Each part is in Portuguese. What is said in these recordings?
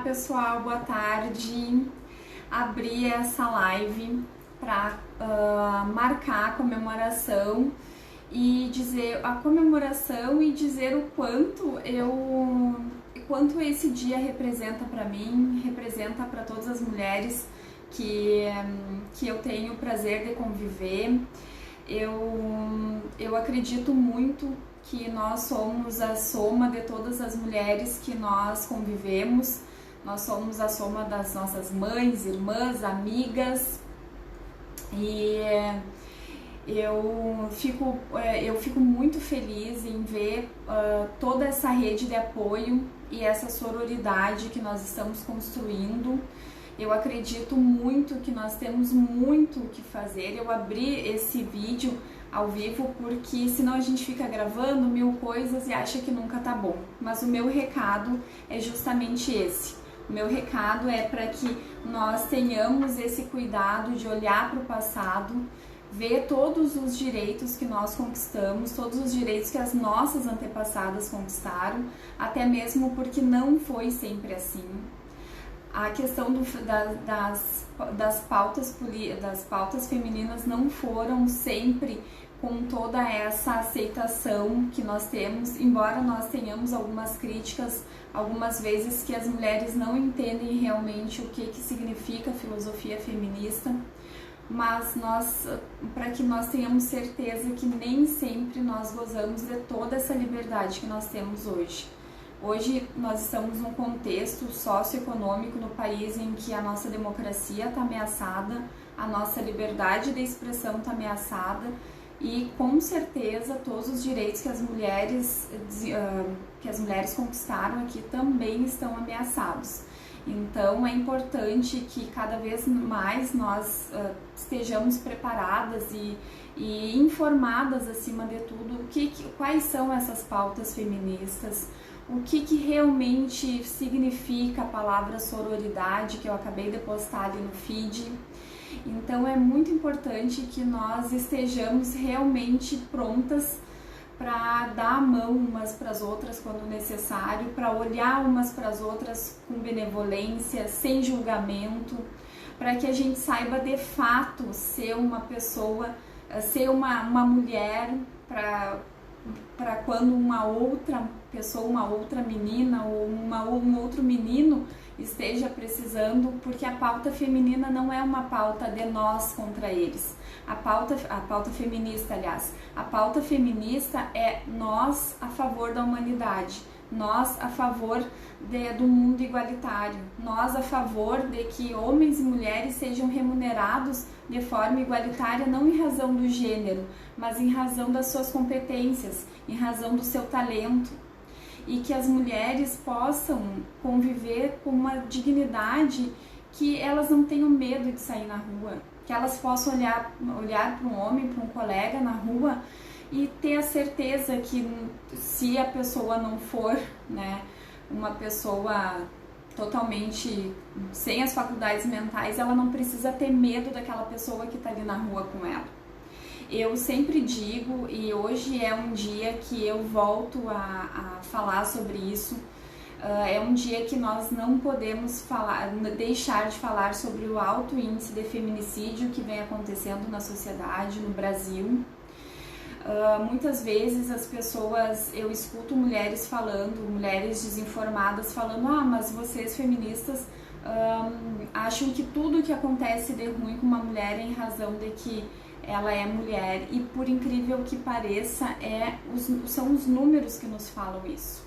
pessoal, boa tarde. Abri essa live para marcar a comemoração e dizer a comemoração e dizer o quanto esse dia representa para mim, representa para todas as mulheres que eu tenho o prazer de conviver. Eu acredito muito que nós somos a soma de todas as mulheres que nós convivemos. Nós somos a soma das nossas mães, irmãs, amigas. E eu fico muito feliz em ver toda essa rede de apoio e essa sororidade que nós estamos construindo. Eu acredito muito que nós temos muito o que fazer. Eu abri esse vídeo ao vivo porque senão a gente fica gravando 1000 coisas e acha que nunca tá bom. Mas o meu recado é justamente esse. O meu recado é para que nós tenhamos esse cuidado de olhar para o passado, ver todos os direitos que nós conquistamos, todos os direitos que as nossas antepassadas conquistaram, até mesmo porque não foi sempre assim. A questão das pautas femininas não foram sempre com toda essa aceitação que nós temos, embora nós tenhamos algumas críticas, algumas vezes que as mulheres não entendem realmente o que significa filosofia feminista, mas para que nós tenhamos certeza que nem sempre nós gozamos de toda essa liberdade que nós temos hoje. Hoje nós estamos num contexto socioeconômico no país em que a nossa democracia está ameaçada, a nossa liberdade de expressão está ameaçada e com certeza todos os direitos que as mulheres conquistaram aqui também estão ameaçados. Então é importante que cada vez mais nós estejamos preparadas e informadas acima de tudo quais são essas pautas feministas, o que realmente significa a palavra sororidade, que eu acabei de postar ali no feed. Então é muito importante que nós estejamos realmente prontas para dar a mão umas para as outras quando necessário, para olhar umas para as outras com benevolência, sem julgamento, para que a gente saiba de fato ser uma pessoa, ser uma mulher para quando uma outra pessoa, uma outra menina ou um outro menino esteja precisando, porque a pauta feminina não é uma pauta de nós contra eles. A pauta feminista, aliás, a pauta feminista é nós a favor da humanidade, nós a favor do mundo igualitário, nós a favor de que homens e mulheres sejam remunerados de forma igualitária, não em razão do gênero, mas em razão das suas competências, em razão do seu talento, e que as mulheres possam conviver com uma dignidade, que elas não tenham medo de sair na rua, que elas possam olhar para um homem, para um colega na rua e ter a certeza que se a pessoa não for, né, uma pessoa totalmente sem as faculdades mentais, ela não precisa ter medo daquela pessoa que está ali na rua com ela. Eu sempre digo, e hoje é um dia que eu volto a falar sobre isso, é um dia que nós não podemos deixar de falar sobre o alto índice de feminicídio que vem acontecendo na sociedade, no Brasil. Muitas vezes eu escuto mulheres desinformadas falando, mas vocês feministas acham que tudo que acontece de ruim com uma mulher é em razão de que ela é mulher, e por incrível que pareça, são os números que nos falam isso.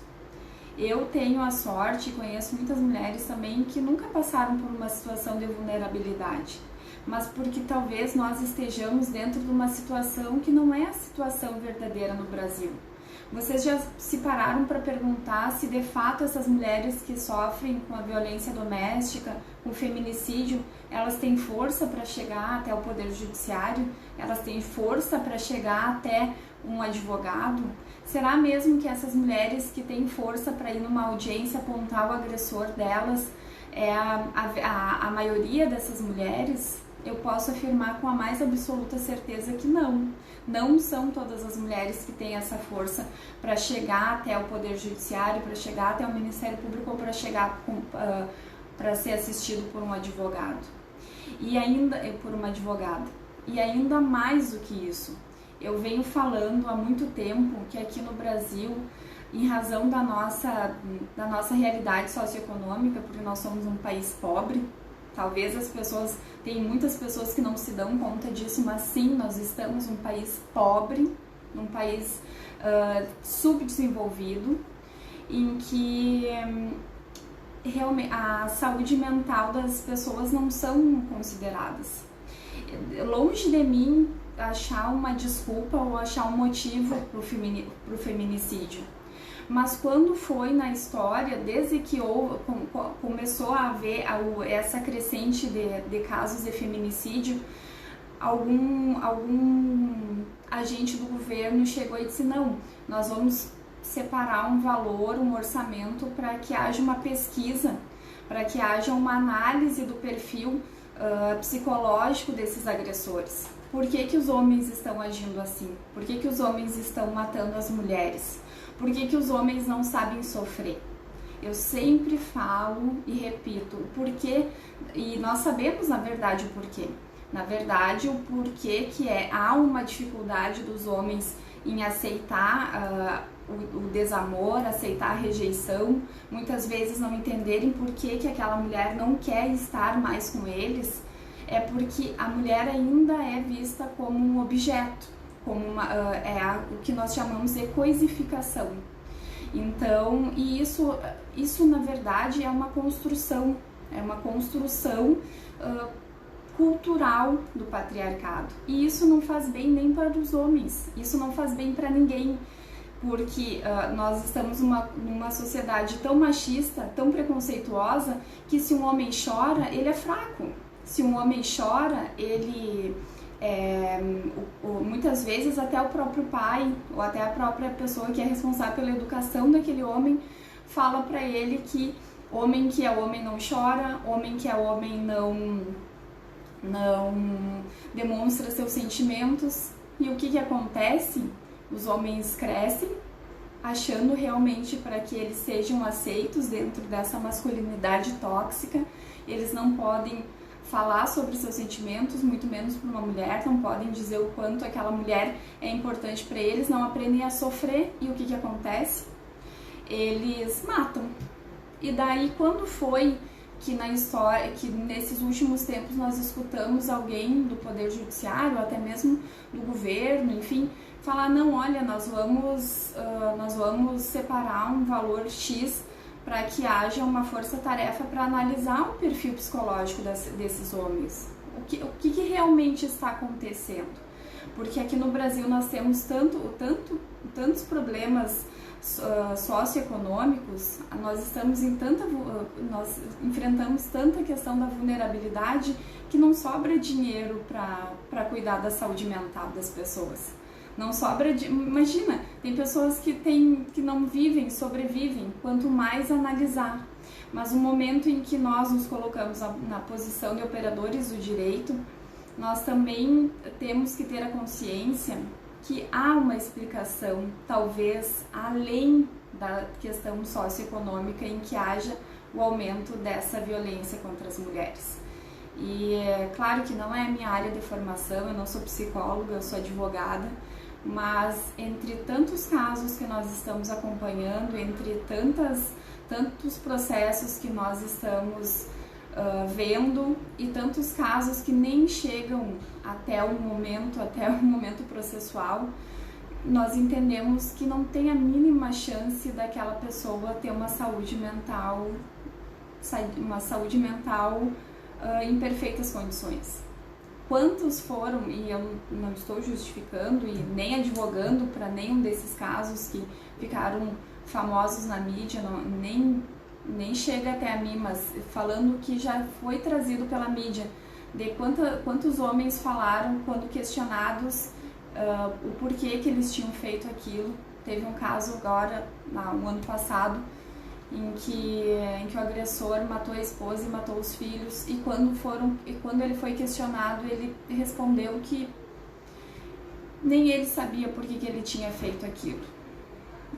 Eu tenho a sorte, conheço muitas mulheres também que nunca passaram por uma situação de vulnerabilidade, mas porque talvez nós estejamos dentro de uma situação que não é a situação verdadeira no Brasil. Vocês já se pararam para perguntar se de fato essas mulheres que sofrem com a violência doméstica, com o feminicídio, elas têm força para chegar até o Poder Judiciário? Elas têm força para chegar até um advogado? Será mesmo que essas mulheres que têm força para ir numa audiência apontar o agressor delas é a maioria dessas mulheres? Eu posso afirmar com a mais absoluta certeza que não. Não são todas as mulheres que têm essa força para chegar até o Poder Judiciário, para chegar até o Ministério Público ou para chegar para ser assistido por um advogado e ainda por uma advogada. E ainda mais do que isso, eu venho falando há muito tempo que aqui no Brasil, em razão da nossa realidade socioeconômica, porque nós somos um país pobre, talvez tem muitas pessoas que não se dão conta disso, mas sim, nós estamos um país pobre, um país subdesenvolvido, em que realmente a saúde mental das pessoas não são consideradas. Longe de mim achar uma desculpa ou achar um motivo para o feminicídio. Mas quando foi na história, desde que começou a haver essa crescente de casos de feminicídio, algum agente do governo chegou e disse: não, nós vamos separar um valor, um orçamento para que haja uma pesquisa, para que haja uma análise do perfil psicológico desses agressores. Por que os homens estão agindo assim? Por que os homens estão matando as mulheres? Por que os homens não sabem sofrer? Eu sempre falo e repito o porquê, e nós sabemos na verdade o porquê. Na verdade, o porquê há uma dificuldade dos homens em aceitar o desamor, aceitar a rejeição, muitas vezes não entenderem por que aquela mulher não quer estar mais com eles, é porque a mulher ainda é vista como um objeto, como o que nós chamamos de coisificação. Então, isso na verdade é uma construção cultural do patriarcado. E isso não faz bem nem para os homens, isso não faz bem para ninguém, porque nós estamos numa sociedade tão machista, tão preconceituosa, que se um homem chora, ele é fraco. Se um homem chora, ele... muitas vezes até o próprio pai ou até a própria pessoa que é responsável pela educação daquele homem fala para ele que homem que é homem não chora, homem que é homem não demonstra seus sentimentos. E o que acontece? Os homens crescem achando realmente para que eles sejam aceitos dentro dessa masculinidade tóxica, eles não podem falar sobre seus sentimentos, muito menos para uma mulher, não podem dizer o quanto aquela mulher é importante para eles, não aprendem a sofrer. E o que acontece? Eles matam. E daí, quando foi que na história, que nesses últimos tempos nós escutamos alguém do Poder Judiciário, ou até mesmo do governo, enfim, falar: não, olha, nós vamos separar um valor X para que haja uma força-tarefa para analisar o perfil psicológico desses homens. O que realmente está acontecendo? Porque aqui no Brasil nós temos tantos problemas socioeconômicos, nós enfrentamos tanta questão da vulnerabilidade que não sobra dinheiro para cuidar da saúde mental das pessoas. Não sobra, imagina, tem pessoas que não vivem, sobrevivem, quanto mais analisar. Mas no momento em que nós nos colocamos na posição de operadores do direito, nós também temos que ter a consciência que há uma explicação, talvez além da questão socioeconômica, em que haja o aumento dessa violência contra as mulheres. E é claro que não é a minha área de formação, eu não sou psicóloga, eu sou advogada, mas entre tantos casos que nós estamos acompanhando, entre tantos processos que nós estamos vendo e tantos casos que nem chegam até o momento processual, nós entendemos que não tem a mínima chance daquela pessoa ter uma saúde mental em perfeitas condições. Quantos foram, e eu não estou justificando e nem advogando para nenhum desses casos que ficaram famosos na mídia, nem chega até a mim, mas falando que já foi trazido pela mídia, de quantos homens falaram quando questionados o porquê que eles tinham feito aquilo. Teve um caso agora, no ano passado, em que o agressor matou a esposa e matou os filhos, e quando ele foi questionado, ele respondeu que nem ele sabia por que ele tinha feito aquilo.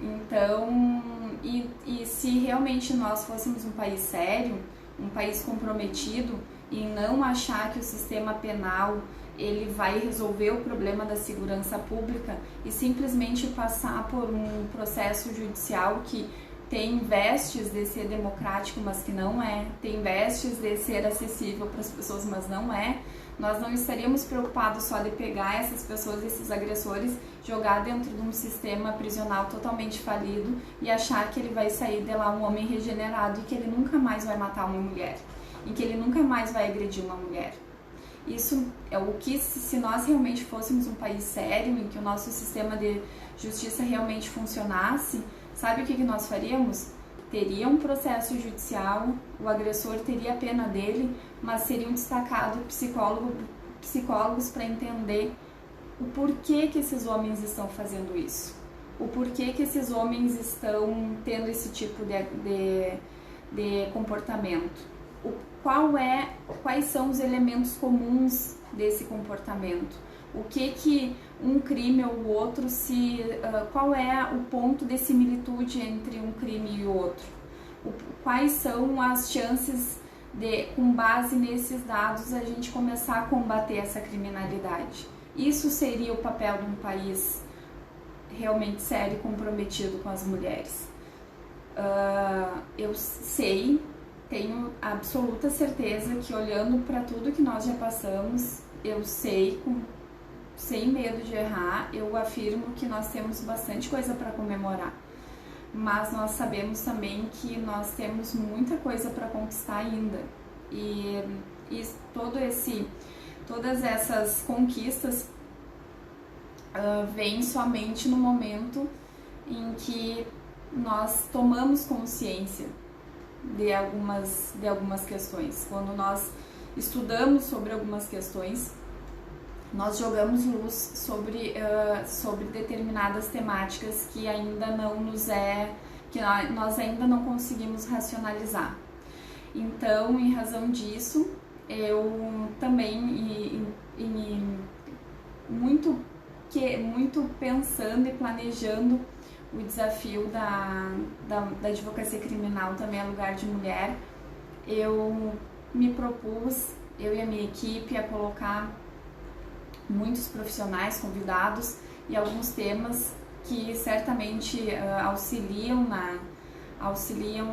Então, e se realmente nós fôssemos um país sério, um país comprometido em não achar que o sistema penal ele vai resolver o problema da segurança pública e simplesmente passar por um processo judicial que tem vestes de ser democrático, mas que não é, tem vestes de ser acessível para as pessoas, mas não é, nós não estaríamos preocupados só de pegar essas pessoas, esses agressores, jogar dentro de um sistema prisional totalmente falido e achar que ele vai sair de lá um homem regenerado e que ele nunca mais vai matar uma mulher, e que ele nunca mais vai agredir uma mulher. Isso é o que, se nós realmente fôssemos um país sério, em que o nosso sistema de justiça realmente funcionasse, sabe o que nós faríamos? Teria um processo judicial, o agressor teria a pena dele, mas seriam destacados psicólogos para entender o porquê que esses homens estão fazendo isso, o porquê que esses homens estão tendo esse tipo de comportamento. Quais são os elementos comuns desse comportamento? O que um crime ou o outro qual é o ponto de similitude entre um crime e o outro? Quais são as chances de, com base nesses dados, a gente começar a combater essa criminalidade? Isso seria o papel de um país realmente sério e comprometido com as mulheres. Eu sei, tenho absoluta certeza que, olhando para tudo que nós já passamos, eu sei, sem medo de errar, eu afirmo que nós temos bastante coisa para comemorar. Mas nós sabemos também que nós temos muita coisa para conquistar ainda. E todas essas conquistas vêm somente no momento em que nós tomamos consciência de algumas questões. Quando nós estudamos sobre algumas questões, nós jogamos luz sobre determinadas temáticas que ainda não nós ainda não conseguimos racionalizar. Então, em razão disso, eu também, muito pensando e planejando o desafio da advocacia criminal também é lugar de mulher, eu me propus, eu e a minha equipe, a colocar muitos profissionais convidados e alguns temas que certamente auxiliam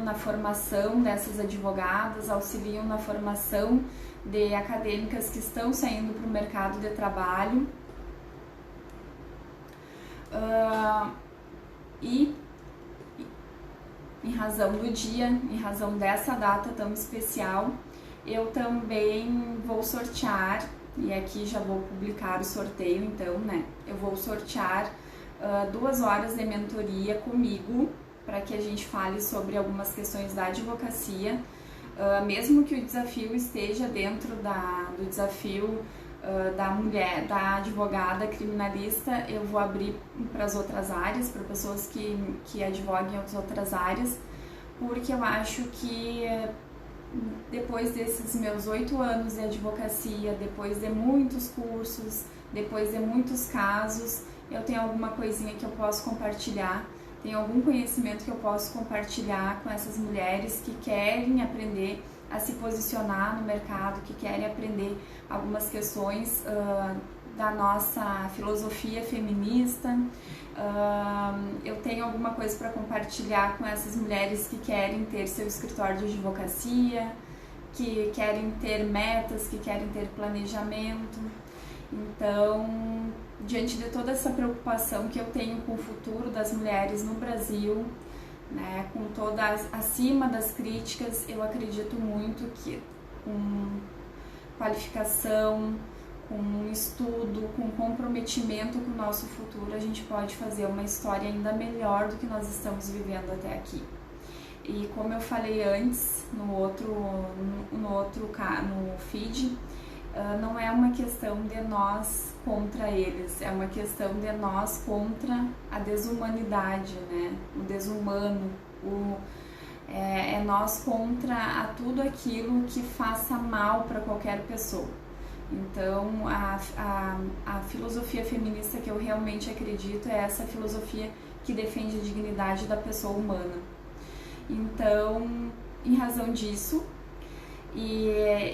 na formação dessas advogadas, auxiliam na formação de acadêmicas que estão saindo para o mercado de trabalho. E em razão do dia, em razão dessa data tão especial, eu também vou sortear, e aqui já vou publicar o sorteio então, né? Eu vou sortear 2 horas de mentoria comigo, para que a gente fale sobre algumas questões da advocacia, mesmo que o desafio esteja dentro do desafio da mulher, da advogada criminalista, eu vou abrir para as outras áreas, para pessoas que advoguem em outras áreas, porque eu acho que depois desses meus 8 anos de advocacia, depois de muitos cursos, depois de muitos casos, eu tenho alguma coisinha que eu posso compartilhar, tenho algum conhecimento que eu posso compartilhar com essas mulheres que querem aprender a se posicionar no mercado, que querem aprender algumas questões da nossa filosofia feminista. Eu tenho alguma coisa para compartilhar com essas mulheres que querem ter seu escritório de advocacia, que querem ter metas, que querem ter planejamento. Então, diante de toda essa preocupação que eu tenho com o futuro das mulheres no Brasil, né, com acima das críticas, eu acredito muito que com qualificação, com estudo, com comprometimento com o nosso futuro, a gente pode fazer uma história ainda melhor do que nós estamos vivendo até aqui. E como eu falei antes, no feed, não é uma questão de nós contra eles, é uma questão de nós contra a desumanidade, né? O desumano, é nós contra tudo aquilo que faça mal para qualquer pessoa. Então, a filosofia feminista que eu realmente acredito é essa filosofia que defende a dignidade da pessoa humana. Então, em razão disso, e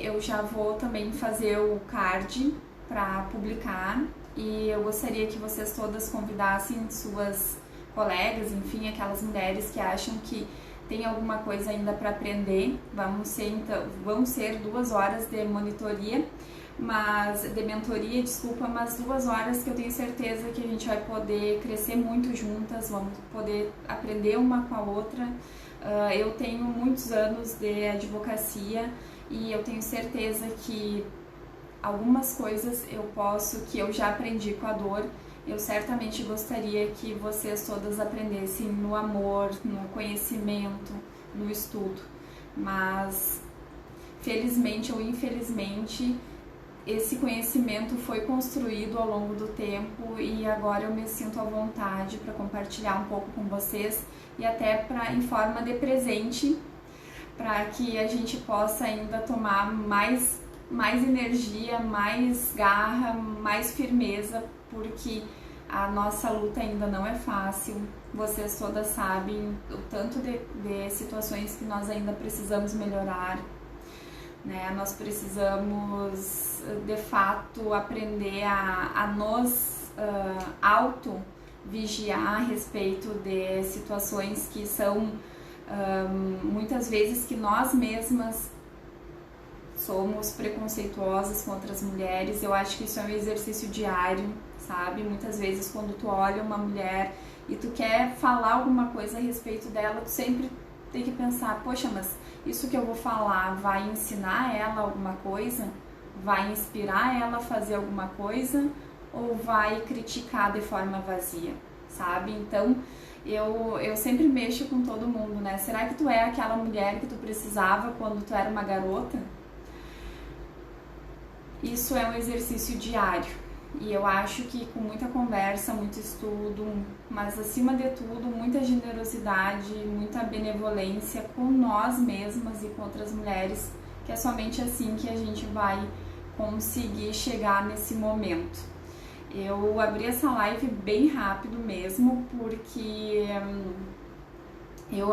eu já vou também fazer o card para publicar, e eu gostaria que vocês todas convidassem suas colegas, enfim, aquelas mulheres que acham que tem alguma coisa ainda para aprender. Vão ser 2 horas de monitoria, de mentoria, desculpa, mas 2 horas que eu tenho certeza que a gente vai poder crescer muito juntas, vamos poder aprender uma com a outra. Eu tenho muitos anos de advocacia e eu tenho certeza que algumas coisas que eu já aprendi com a dor, eu certamente gostaria que vocês todas aprendessem no amor, no conhecimento, no estudo. Mas, felizmente ou infelizmente, esse conhecimento foi construído ao longo do tempo e agora eu me sinto à vontade para compartilhar um pouco com vocês e até em forma de presente, para que a gente possa ainda tomar mais energia, mais garra, mais firmeza, porque a nossa luta ainda não é fácil. Vocês todas sabem o tanto de situações que nós ainda precisamos melhorar, né? Nós precisamos, de fato, aprender a nos auto-vigiar a respeito de situações que são, muitas vezes, que nós mesmas somos preconceituosas com outras mulheres. Eu acho que isso é um exercício diário, sabe? Muitas vezes quando tu olha uma mulher e tu quer falar alguma coisa a respeito dela, tu sempre tem que pensar, poxa, mas isso que eu vou falar vai ensinar ela alguma coisa? Vai inspirar ela a fazer alguma coisa? Ou vai criticar de forma vazia, sabe? Então, eu sempre mexo com todo mundo, né? Será que tu é aquela mulher que tu precisava quando tu era uma garota? Isso é um exercício diário e eu acho que com muita conversa, muito estudo, mas acima de tudo muita generosidade, muita benevolência com nós mesmas e com outras mulheres, que é somente assim que a gente vai conseguir chegar nesse momento. Eu abri essa live bem rápido mesmo, porque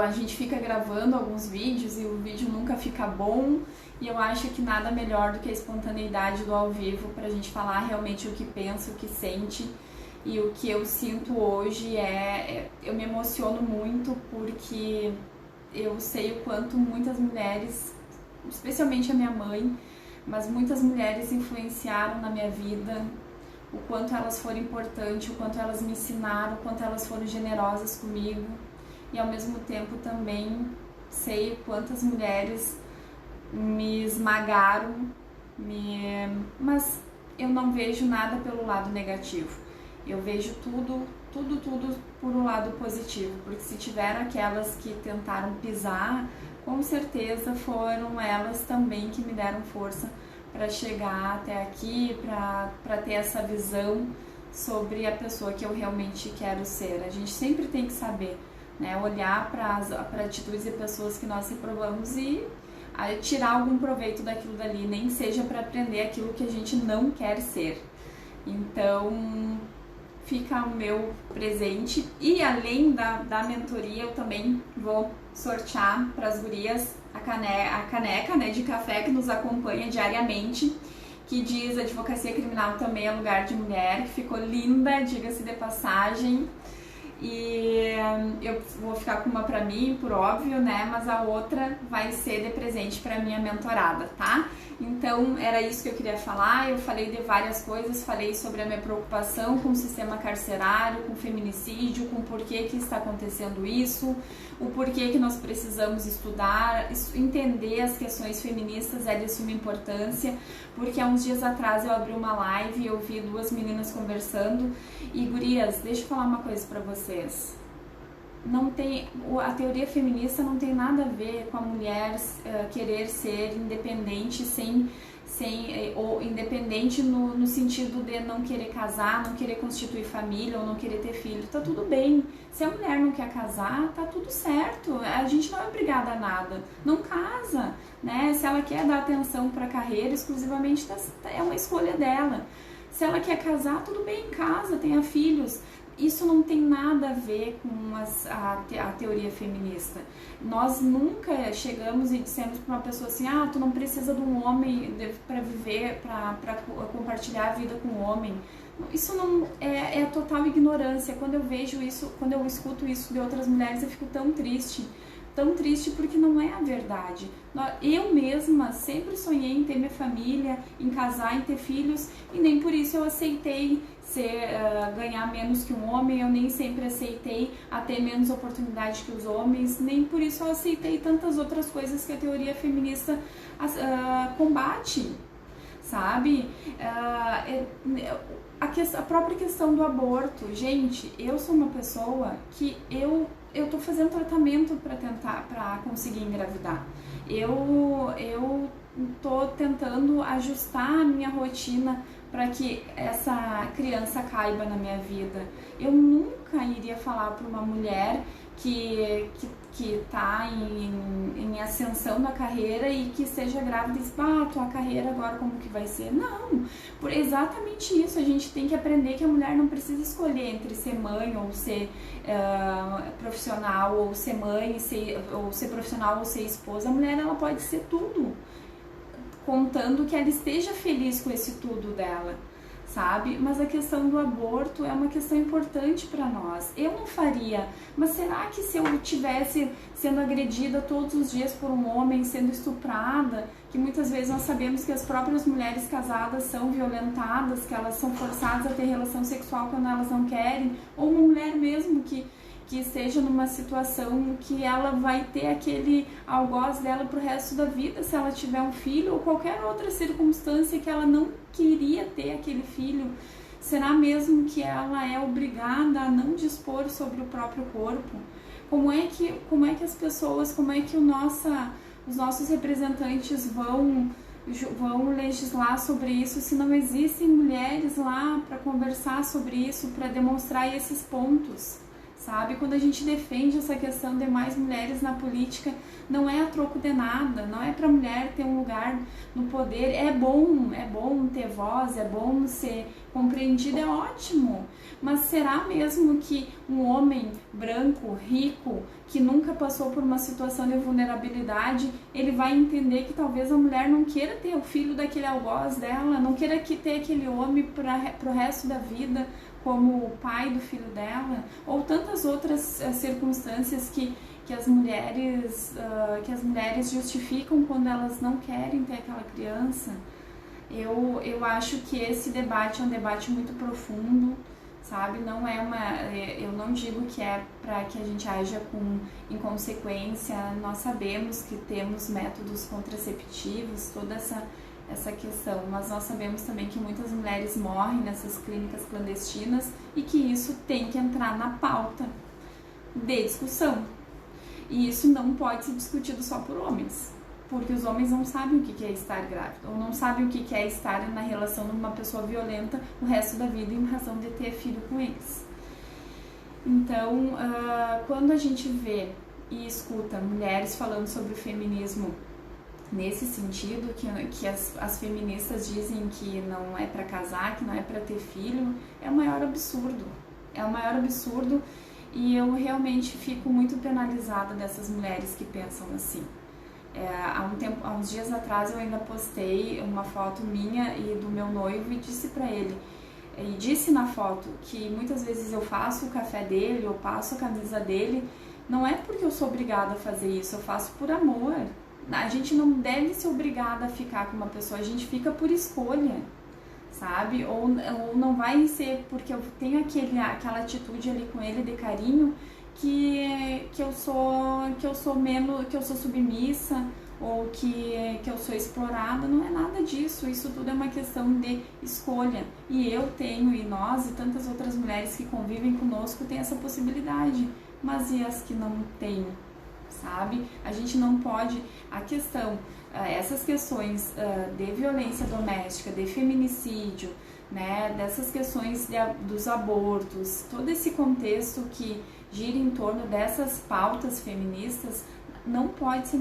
a gente fica gravando alguns vídeos e o vídeo nunca fica bom, e eu acho que nada melhor do que a espontaneidade do ao vivo pra gente falar realmente o que pensa, o que sente. E o que eu sinto hoje eu me emociono muito, porque eu sei o quanto muitas mulheres, especialmente a minha mãe, mas muitas mulheres influenciaram na minha vida, o quanto elas foram importantes, o quanto elas me ensinaram, o quanto elas foram generosas comigo. E ao mesmo tempo também sei quantas mulheres me esmagaram, mas eu não vejo nada pelo lado negativo. Eu vejo tudo por um lado positivo, porque se tiveram aquelas que tentaram pisar, com certeza foram elas também que me deram força para chegar até aqui, para ter essa visão sobre a pessoa que eu realmente quero ser. A gente sempre tem que saber, né, olhar para atitudes de pessoas que nós reprovamos e tirar algum proveito daquilo dali, nem seja para aprender aquilo que a gente não quer ser. Então, fica o meu presente. E além da mentoria, eu também vou sortear para as gurias a caneca, né, de café que nos acompanha diariamente, que diz Advocacia Criminal também é lugar de mulher, que ficou linda, diga-se de passagem. E eu vou ficar com uma pra mim, por óbvio, né? Mas a outra vai ser de presente pra minha mentorada, tá? Então, era isso que eu queria falar. Eu falei de várias coisas, falei sobre a minha preocupação com o sistema carcerário, com o feminicídio, com o porquê que está acontecendo isso, o porquê que nós precisamos estudar, entender as questões feministas é de suma importância, porque há uns dias atrás eu abri uma live e eu vi 2 meninas conversando. E, gurias, deixa eu falar uma coisa pra vocês. A teoria feminista não tem nada a ver com a mulher querer ser independente ou independente no sentido de não querer casar, não querer constituir família ou não querer ter filho. Tá tudo bem. Se a mulher não quer casar, tá tudo certo. A gente não é obrigada a nada. Não casa, né? Se ela quer dar atenção para a carreira, exclusivamente é uma escolha dela. Se ela quer casar, tudo bem, casa, tenha filhos. isso não tem nada a ver com a teoria feminista. Nós nunca chegamos e dissemos para uma pessoa assim, tu não precisa de um homem para viver, para compartilhar a vida com um homem. Isso não é total ignorância. Quando eu vejo isso, quando eu escuto isso de outras mulheres, eu fico tão triste porque não é a verdade. Eu mesma sempre sonhei em ter minha família, em casar, em ter filhos, e nem por isso eu aceitei ganhar menos que um homem, eu nem sempre aceitei a ter menos oportunidade que os homens, nem por isso eu aceitei tantas outras coisas que a teoria feminista combate, sabe? A própria questão do aborto. Gente, eu sou uma pessoa que eu tô fazendo tratamento para conseguir engravidar. Eu tô tentando ajustar a minha rotina para que essa criança caiba na minha vida. Eu nunca iria falar para uma mulher que tá em ascensão da carreira e que esteja grávida e diz, tua carreira agora como que vai ser? Não, por exatamente isso, a gente tem que aprender que a mulher não precisa escolher entre ser mãe ou ser profissional, ou ser mãe, ou ser profissional ou ser esposa. A mulher, ela pode ser tudo, contando que ela esteja feliz com esse tudo dela, sabe? Mas a questão do aborto é uma questão importante para nós. Eu não faria, mas será que se eu estivesse sendo agredida todos os dias por um homem, sendo estuprada, que muitas vezes nós sabemos que as próprias mulheres casadas são violentadas, que elas são forçadas a ter relação sexual quando elas não querem, ou uma mulher mesmo que esteja numa situação que ela vai ter aquele algoz dela pro resto da vida, se ela tiver um filho, ou qualquer outra circunstância que ela não queria ter aquele filho, será mesmo que ela é obrigada a não dispor sobre o próprio corpo? Como é que as pessoas, como é que os nossos representantes vão legislar sobre isso se não existem mulheres lá para conversar sobre isso, para demonstrar esses pontos? Sabe? Quando a gente defende essa questão de mais mulheres na política, não é a troco de nada, não é para a mulher ter um lugar no poder. É bom ter voz, é bom ser compreendido, é ótimo. Mas será mesmo que um homem branco, rico, que nunca passou por uma situação de vulnerabilidade, ele vai entender que talvez a mulher não queira ter o filho daquele algoz dela, não queira ter aquele homem para o resto da vida como o pai do filho dela, ou tantas outras circunstâncias que as mulheres justificam quando elas não querem ter aquela criança. Eu acho que esse debate é um debate muito profundo, sabe? Eu não digo que é para que a gente haja com inconsequência. Nós sabemos que temos métodos contraceptivos, toda essa questão, mas nós sabemos também que muitas mulheres morrem nessas clínicas clandestinas e que isso tem que entrar na pauta de discussão. E isso não pode ser discutido só por homens, porque os homens não sabem o que é estar grávida, ou não sabem o que é estar na relação de uma pessoa violenta o resto da vida em razão de ter filho com eles. Então, quando a gente vê e escuta mulheres falando sobre o feminismo nesse sentido, que as feministas dizem que não é para casar, que não é para ter filho, é o maior absurdo. É o maior absurdo, e eu realmente fico muito penalizada dessas mulheres que pensam assim. Há uns dias atrás eu ainda postei uma foto minha e do meu noivo e disse na foto que muitas vezes eu faço o café dele, eu passo a camisa dele, não é porque eu sou obrigada a fazer isso, eu faço por amor. A gente não deve ser obrigada a ficar com uma pessoa, a gente fica por escolha, sabe? Ou não vai ser porque eu tenho aquela atitude ali com ele de carinho que eu sou submissa, ou que eu sou explorada. Não é nada disso, isso tudo é uma questão de escolha. E eu tenho, e nós e tantas outras mulheres que convivem conosco têm essa possibilidade, mas e as que não têm? Sabe? A gente não pode, essas questões de violência doméstica, de feminicídio, né, dessas questões dos abortos, todo esse contexto que gira em torno dessas pautas feministas, não pode ser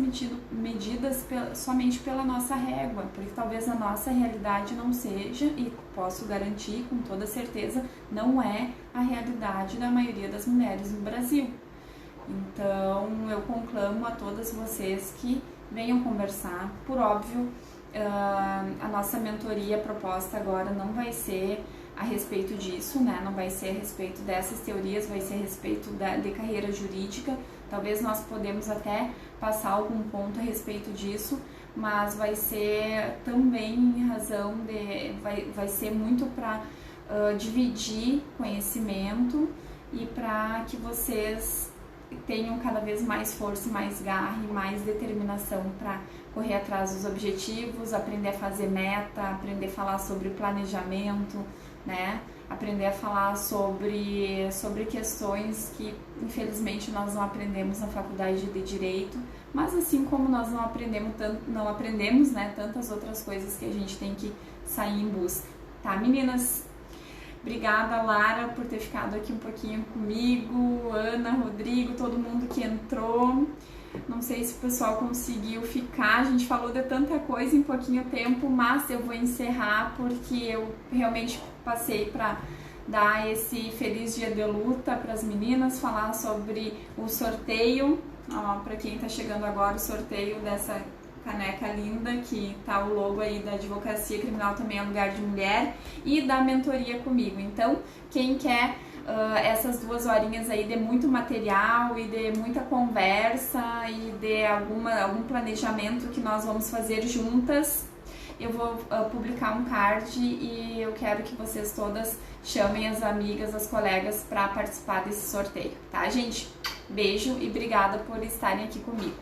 medidas somente pela nossa régua, porque talvez a nossa realidade não seja, e posso garantir com toda certeza, não é a realidade da maioria das mulheres no Brasil. Então, eu conclamo a todas vocês que venham conversar. Por óbvio, a nossa mentoria proposta agora não vai ser a respeito disso, né? Não vai ser a respeito dessas teorias, vai ser a respeito de carreira jurídica. Talvez nós podemos até passar algum ponto a respeito disso, mas vai ser também em razão de... vai ser muito para dividir conhecimento e para que vocês tenham cada vez mais força, mais garra e mais determinação para correr atrás dos objetivos, aprender a fazer meta, aprender a falar sobre planejamento, né? Aprender a falar sobre questões que infelizmente nós não aprendemos na faculdade de Direito, mas assim como nós não aprendemos, né, tantas outras coisas que a gente tem que sair em busca, tá, meninas? Obrigada, Lara, por ter ficado aqui um pouquinho comigo, Ana, Rodrigo, todo mundo que entrou. Não sei se o pessoal conseguiu ficar, a gente falou de tanta coisa em pouquinho tempo, mas eu vou encerrar porque eu realmente passei para dar esse feliz dia de luta para as meninas, falar sobre o sorteio, para quem está chegando agora, o sorteio dessa caneca linda, que tá o logo aí da Advocacia Criminal Também é Lugar de Mulher, e da mentoria comigo. Então, quem quer essas 2 horinhas aí de muito material e de muita conversa e de algum planejamento que nós vamos fazer juntas, eu vou publicar um card e eu quero que vocês todas chamem as amigas, as colegas para participar desse sorteio, tá, gente? Beijo e obrigada por estarem aqui comigo.